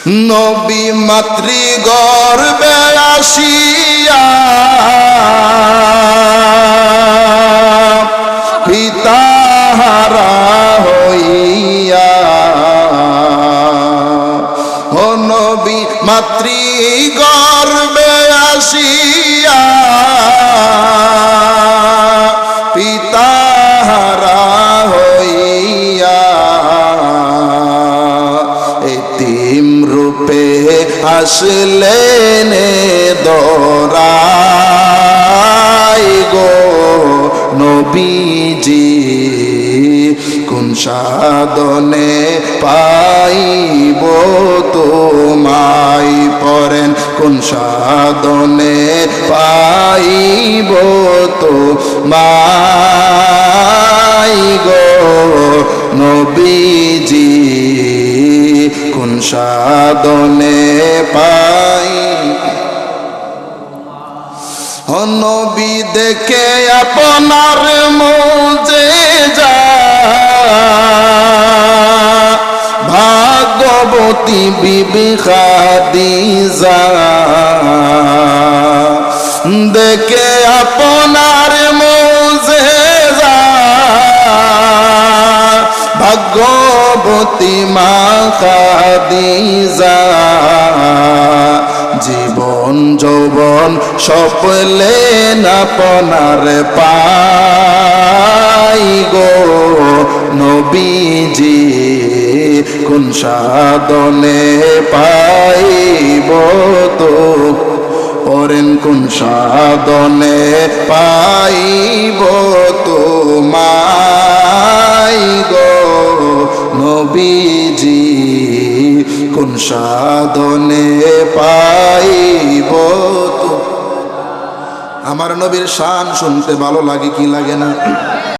নবী মাতৃগর্ভে আসিয়া পিতাহারা হইয়া, ও নবী মাতৃগর্ভে আসিয়া পিতাহারা হইয়া, এতিম রূপে আসলেন দরাই গো নবীজি, কোন সাধনে পাইব তোমায়, পরেন কোন সাধনে পাইব তোমায় গো নবীজি, কোন সাধনে পাই। ও নবী দেখে আপনার মুজিজা, ভাগ্যবতী বিবি খাদিজা, দেখে আপনার মুজিজা, ভাগ্যবতী মা খাদিজা, জীবন যৌবন সপলেন আপনার পাই গো নবীজি, কোন সাধনে পাইব তো, পরেন কোন সাধনে পাইব তোমায় গো নবীজি, কোন সাধনে পাইব তো। আমার নবীর শান শুনতে ভালো লাগে কি লাগে না?